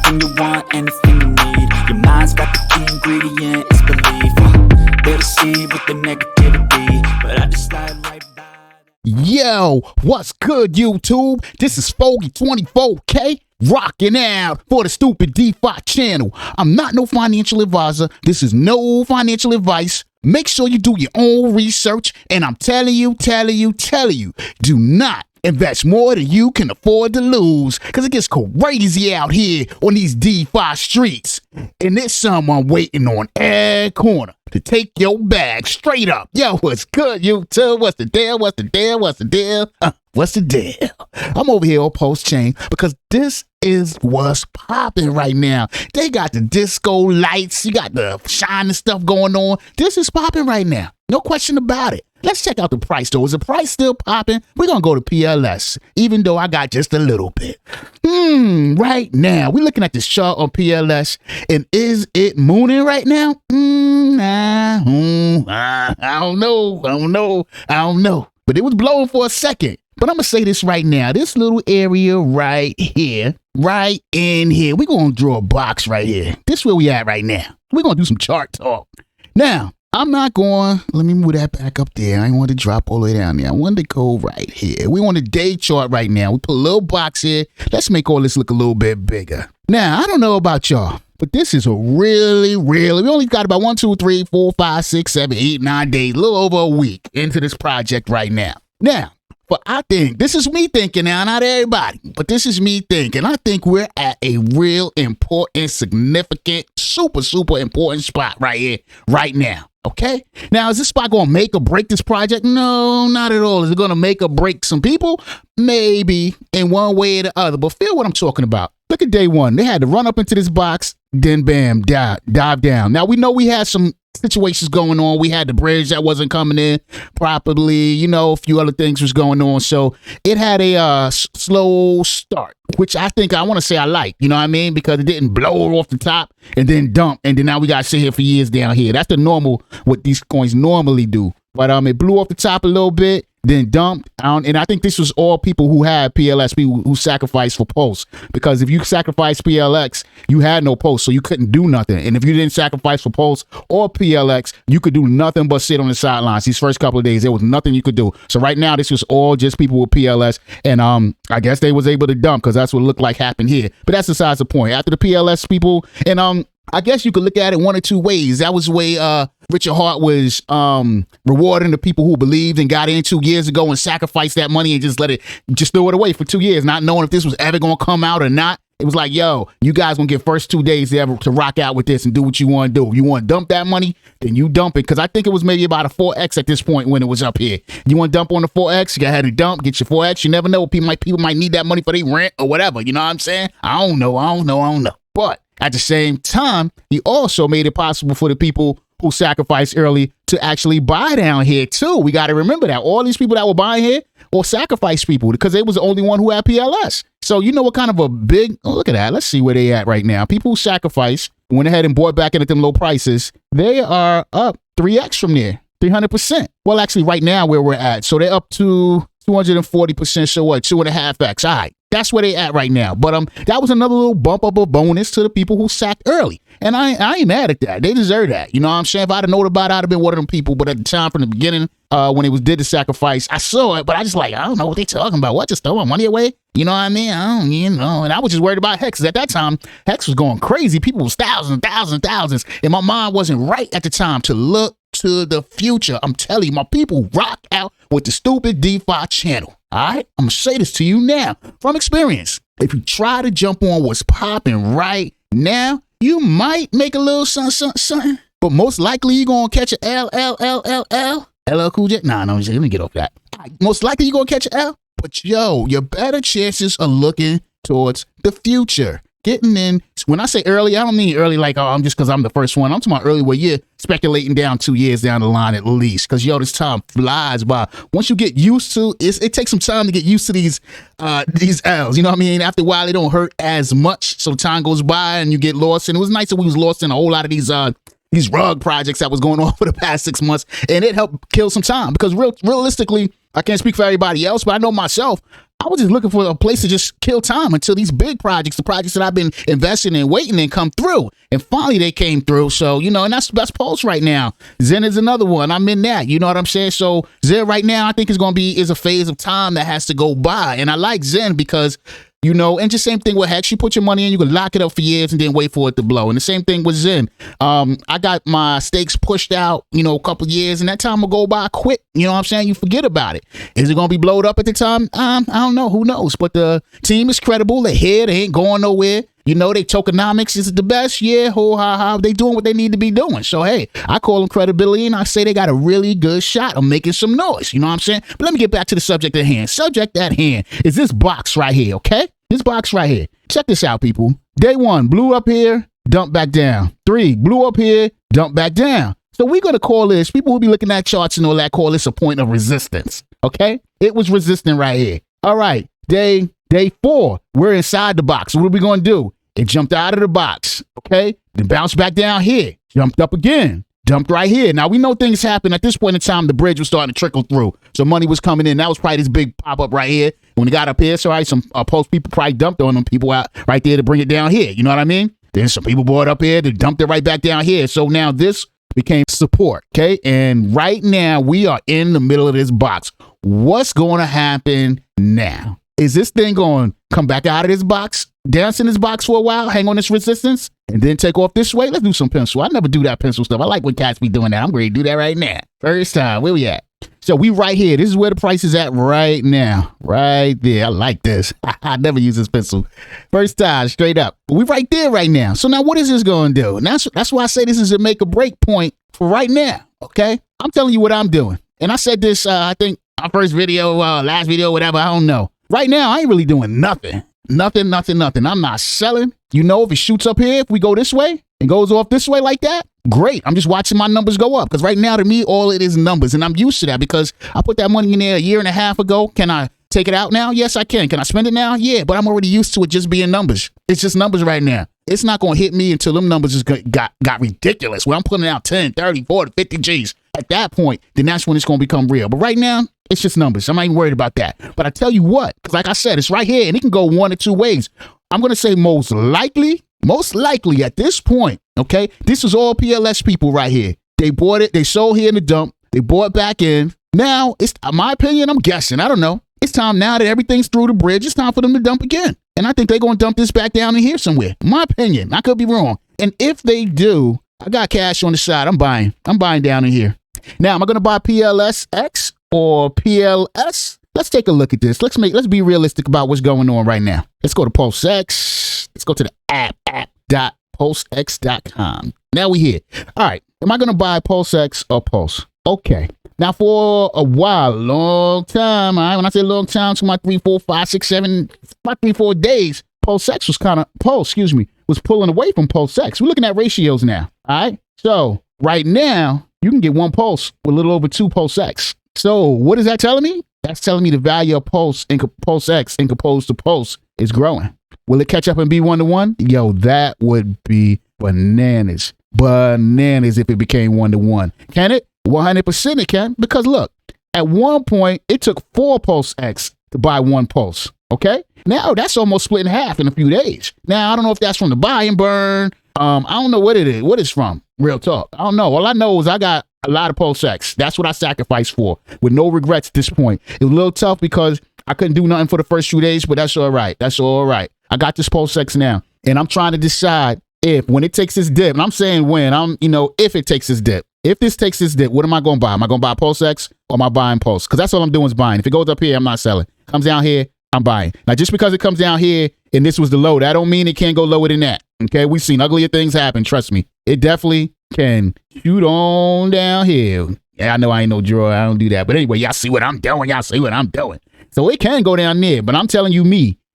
Anything you want, anything you need. Your mind's got the key ingredient, it's belief. They'll deceive with the negativity, but I just slide right by. Yo, what's good, YouTube? This is Foggy24K, rocking out for the stupid DeFi channel. I'm not no financial advisor. This is no financial advice. Make sure you do your own research, and I'm telling you, do not invest more than you can afford to lose, because it gets crazy out here on these DeFi streets. And there's someone waiting on every corner to take your bag straight up. Yo, what's good, YouTube? What's the deal? What's the deal? What's the deal? What's the deal? I'm over here on pulsechain because this is what's popping right now. They got the disco lights. You got the shining stuff going on. This is popping right now. No question about it. Let's check out the price, though. Is the price still popping? We're going to go to PLS, even though I got just a little bit. Right now, we're looking at this chart on PLS, and is it mooning right now? I don't know. But it was blowing for a second. But I'm going to say this right now. This little area right here, right in here, we're going to draw a box right here. This is where we at right now. We're going to do some chart talk. Now, I'm not going, let me move that back up there. I don't want to drop all the way down there. I want to go right here. We want a day chart right now. We put a little box here. Let's make all this look a little bit bigger. Now, I don't know about y'all, but this is a really, we only got about 1, 2, 3, 4, 5, 6, 7, 8, 9 days, a little over a week into this project right now. Now, but I think, this is me thinking now, not everybody, but this is me thinking. I think we're at a real important, significant, super important spot right here, right now. Okay? Now, is this spot going to make or break this project? No, not at all. Is it going to make or break some people? Maybe, in one way or the other. But feel what I'm talking about. Look at day one. They had to run up into this box, then bam, dive down. Now, we know we had some situations going on. We had the bridge that wasn't coming in properly. You know, a few other things was going on. So it had a slow start, which I want to say I like. You know what I mean? Because it didn't blow off the top and then dump. And then now we got to sit here for years down here. That's the normal, what these coins normally do. But it blew off the top a little bit, then dumped. And I think this was all people who had PLS, people who sacrificed for Pulse. Because if you sacrificed PLX, you had no Pulse, so you couldn't do nothing. And if you didn't sacrifice for Pulse or PLX, you could do nothing but sit on the sidelines. These first couple of days, there was nothing you could do. So right now, this was all just people with PLS. And I guess they was able to dump, because that's what it looked like happened here. But that's besides the point. After the PLS people, and I guess you could look at it one or two ways. That was the way Richard Hart was rewarding the people who believed and got in 2 years ago and sacrificed that money and just threw it away for 2 years, not knowing if this was ever going to come out or not. It was like, yo, you guys going to get first 2 days to rock out with this and do what you want to do. You want to dump that money, then you dump it. Because I think it was maybe about a 4X at this point when it was up here. You want to dump on the 4X, you got to dump, get your 4X. You never know. People might need that money for their rent or whatever. You know what I'm saying? I don't know. But at the same time, he also made it possible for the people who sacrificed early to actually buy down here too. We got to remember that. All these people that were buying here or sacrificed people, because they was the only one who had PLS. So you know what kind of a big, look at that. Let's see where they at right now. People who sacrificed, went ahead and bought back in at them low prices, they are up 3X from there, 300%. Well, actually right now where we're at. So they're up to 240%. So what, 2.5X. All right. That's where they at right now. But that was another little bump up, a bonus to the people who sacked early. And I ain't mad at that. They deserve that. You know what I'm saying? If I'd have known about it, I'd have been one of them people. But at the time, from the beginning, when it did the sacrifice, I saw it, but I just I don't know what they talking about. What, just throw my money away? You know what I mean? And I was just worried about Hex. At that time, Hex was going crazy. People was thousands. And my mind wasn't right at the time to look to the future. I'm telling you, my people rock out with the stupid DeFi channel. All right, I'm gonna say this to you now from experience. If you try to jump on what's popping right now, you might make a little something, but most likely you're gonna catch a LL Cool J. Nah, let me get off that. Most likely you're gonna catch a L, but yo, your better chances are looking towards the future. Getting in, when I say early, I don't mean early like, I'm just because I'm the first one. I'm talking about early where you're speculating down 2 years down the line at least. Because, yo, this time flies by. Once you get used to it takes some time to get used to these L's. You know what I mean? After a while, they don't hurt as much. So time goes by and you get lost. And it was nice that we was lost in a whole lot of these rug projects that was going on for the past 6 months. And it helped kill some time. Because realistically, I can't speak for everybody else, but I know myself. I was just looking for a place to just kill time until these big projects, the projects that I've been investing in, waiting and come through. And finally they came through. So, you know, and that's Pulse right now. Xen is another one. I'm in that. You know what I'm saying? So Xen right now, I think is a phase of time that has to go by. And I like Xen because, you know, and just same thing with Hex. You put your money in, you can lock it up for years and then wait for it to blow. And the same thing with Xen. I got my stakes pushed out, you know, a couple of years, and that time will go by quick. You know what I'm saying? You forget about it. Is it going to be blowed up at the time? I don't know. Who knows? But the team is credible. They're here. They ain't going nowhere. You know, they tokenomics is the best. Yeah, ho, ha, ha. They doing what they need to be doing. So, hey, I call them credibility, and I say they got a really good shot of making some noise. You know what I'm saying? But let me get back to the subject at hand. Subject at hand is this box right here, okay? This box right here. Check this out, people. Day 1, blew up here, dumped back down. 3, blew up here, dumped back down. So we're going to call this, people who be looking at charts and all that, call this a point of resistance, okay? It was resistant right here. All right, day 4, we're inside the box. What are we going to do? It jumped out of the box, okay? Then bounced back down here, jumped up again, dumped right here. Now, we know things happen. At this point in time, the bridge was starting to trickle through. So money was coming in. That was probably this big pop-up right here. When it got up here, so some post people probably dumped on them people out right there to bring it down here. You know what I mean? Then some people brought it up here, they dumped it right back down here. So now this became support, okay? And right now, we are in the middle of this box. What's going to happen now? Is this thing going to come back out of this box, dance in this box for a while, hang on this resistance, and then take off this way? Let's do some pencil. I never do that pencil stuff. I like when cats be doing that. I'm ready to do that right now. First time. Where we at? So we right here. This is where the price is at right now. Right there. I like this. I never use this pencil. First time, straight up. But we right there right now. So now what is this going to do? And that's why I say this is a make or break point for right now. Okay? I'm telling you what I'm doing. And I said this, I think, my first video, last video, whatever. I don't know. Right now, I ain't really doing nothing. Nothing. I'm not selling. You know, if it shoots up here, if we go this way and goes off this way like that, great. I'm just watching my numbers go up because right now, to me, all it is numbers. And I'm used to that because I put that money in there a year and a half ago. Can I take it out now? Yes, I can. Can I spend it now? Yeah, but I'm already used to it just being numbers. It's just numbers right now. It's not going to hit me until them numbers just got ridiculous. Where I'm putting out 10, 30, 40, 50 G's. At that point, then that's when it's going to become real. But right now, it's just numbers. I'm not even worried about that. But I tell you what, because like I said, it's right here and it can go one or two ways. I'm going to say most likely at this point, okay, this is all PLS people right here. They bought it. They sold here in the dump. They bought back in. Now, it's my opinion, I'm guessing. I don't know. It's time now that everything's through the bridge. It's time for them to dump again. And I think they're going to dump this back down in here somewhere. My opinion. I could be wrong. And if they do, I got cash on the side. I'm buying down in here. Now, am I going to buy PLSX or PLS? Let's take a look at this. Let's be realistic about what's going on right now. Let's go to PulseX. Let's go to the app.pulsex.com. Now we here. All right. Am I going to buy PulseX or Pulse? Okay. Now, for a while, long time, all right, when I say long time, to my 3, 4, 5, 6, 7, about 3, 4 days, PulseX was was pulling away from PulseX. We're looking at ratios now, all right? So, right now, you can get one Pulse with a little over 2 PulseX. So, what is that telling me? That's telling me the value of PulseX in composed to Pulse is growing. Will it catch up and be 1-to-1? Yo, that would be bananas. Bananas if it became 1-to-1. Can it? 100% it can, because look, at one point, it took 4 PulseX to buy 1 Pulse, okay? Now, that's almost split in half in a few days. Now, I don't know if that's from the buy and burn. I don't know what it is. What it's from? Real talk. I don't know. All I know is I got a lot of PulseX. That's what I sacrificed for, with no regrets at this point. It was a little tough because I couldn't do nothing for the first few days, but that's all right. That's all right. I got this PulseX now, and I'm trying to decide when it takes this dip, and I'm saying if it takes this dip. If this takes this dip, what am I going to buy? Am I going to buy PulseX or am I buying Pulse? Because that's all I'm doing is buying. If it goes up here, I'm not selling. Comes down here, I'm buying. Now, just because it comes down here and this was the low, that don't mean it can't go lower than that. Okay, we've seen uglier things happen. Trust me. It definitely can shoot on down here. Yeah, I know I ain't no drawer. I don't do that. But anyway, y'all see what I'm doing. So it can go down there. But I'm telling you,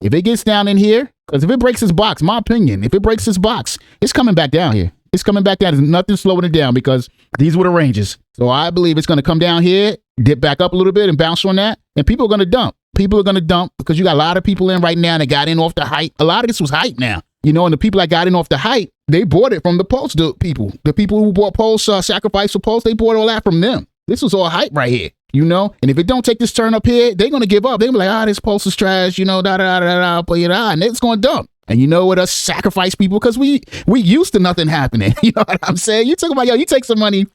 if it gets down in here, because if it breaks this box, my opinion, if it breaks this box, it's coming back down here. It's coming back down. There's nothing slowing it down because these were the ranges. So I believe it's going to come down here, dip back up a little bit and bounce on that. And people are going to dump. People are going to dump because you got a lot of people in right now that got in off the hype. A lot of this was hype now. And the people that got in off the hype, they bought it from the Pulse people. The people who bought Pulse, sacrifice for Pulse, they bought all that from them. This was all hype right here. you know? And if it don't take this turn up here, they're going to give up. They're going to be like, this pulse is trash, you know, and it's going to dump. And you know what, us sacrifice people, because we used to nothing happening. You know what I'm saying? You talk about, you take some money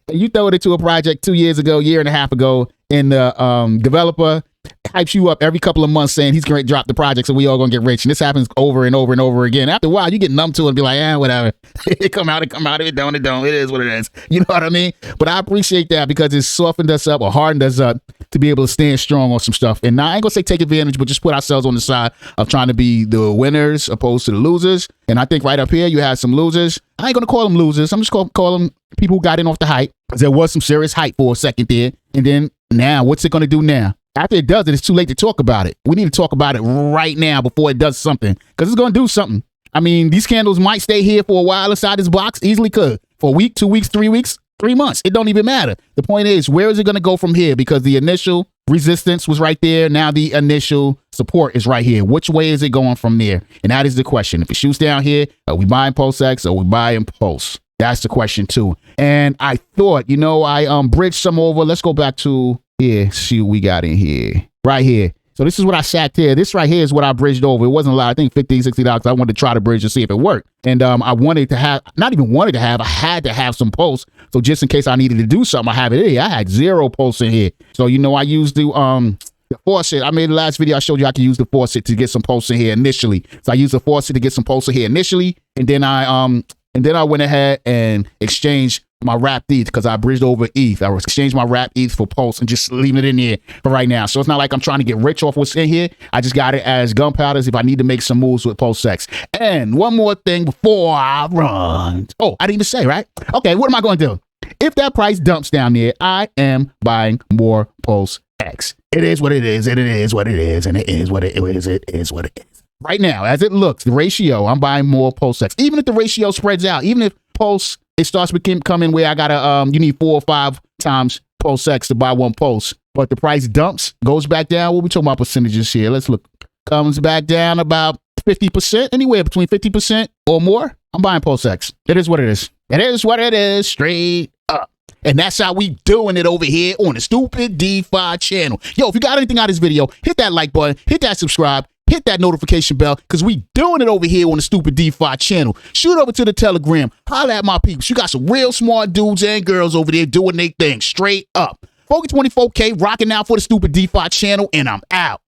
and you throw it into a project 2 years ago, year and a half ago, and the developer hypes you up every couple of months saying he's going to drop the project so we all going to get rich. And this happens over and over and over again. After a while, you get numb to it and be like, whatever. It come out. If it don't, it don't. It is what it is. You know what I mean? But I appreciate that because it's softened us up or hardened us up to be able to stand strong on some stuff. And now I ain't going to say take advantage, but just put ourselves on the side of trying to be the winners opposed to the losers. And I think right up here, you have some losers. I ain't going to call them losers. I'm just going to call them people who got in off the hype. Because there was some serious hype for a second there. And then now, what's it going to do now? After it does it, it's too late to talk about it. We need to talk about it right now before it does something, because it's going to do something. I mean, these candles might stay here for a while inside this box. Easily could. For a week, 2 weeks, 3 weeks, 3 months. It don't even matter. The point is, where is it going to go from here? Because the initial resistance was right there. Now the initial support is right here. Which way is it going from there? And that is the question. If it shoots down here, are we buying PulseX or are we buying Pulse? That's the question too. And I thought, I bridged some over. Let's go back to here. See what we got in here. Right here. So this is what I sat here. This right here is what I bridged over. It wasn't a lot. I think $50, $60. I wanted to try to bridge to see if it worked. And I wanted to have, not even wanted to have, I had to have some pulse. So just in case I needed to do something, I have it in here. I had 0 pulse in here. So, I used the faucet. I made the last video. I showed you I could use the faucet to get some pulse in here initially. So I used the faucet to get some pulse in here initially. And then I went ahead and exchanged my wrapped ETH because I bridged over ETH. I exchanged my wrapped ETH for Pulse and just leaving it in here for right now. So it's not like I'm trying to get rich off what's in here. I just got it as gunpowders if I need to make some moves with PulseX. And one more thing before I run. Oh, I didn't even say, right? Okay, what am I going to do? If that price dumps down there, I am buying more PulseX. It is what it is, and it is what it is, and it is what it is. It is what it is. Right now, as it looks, the ratio, I'm buying more PulseX. Even if the ratio spreads out, even if Pulse, it starts becoming where I gotta, you need 4 or 5 times PulseX to buy one Pulse. But the price dumps, goes back down. What we talking about percentages here? Let's look. Comes back down about 50%, anywhere between 50% or more. I'm buying PulseX. It is what it is. It is what it is, straight up. And that's how we doing it over here on the Stupid DeFi channel. Yo, if you got anything out of this video, hit that like button, hit that subscribe, hit that notification bell, because we doing it over here on the Stupid DeFi channel. Shoot over to the Telegram. Holla at my peeps. You got some real smart dudes and girls over there doing their thing straight up. Focus 24K rocking out for the Stupid DeFi channel, and I'm out.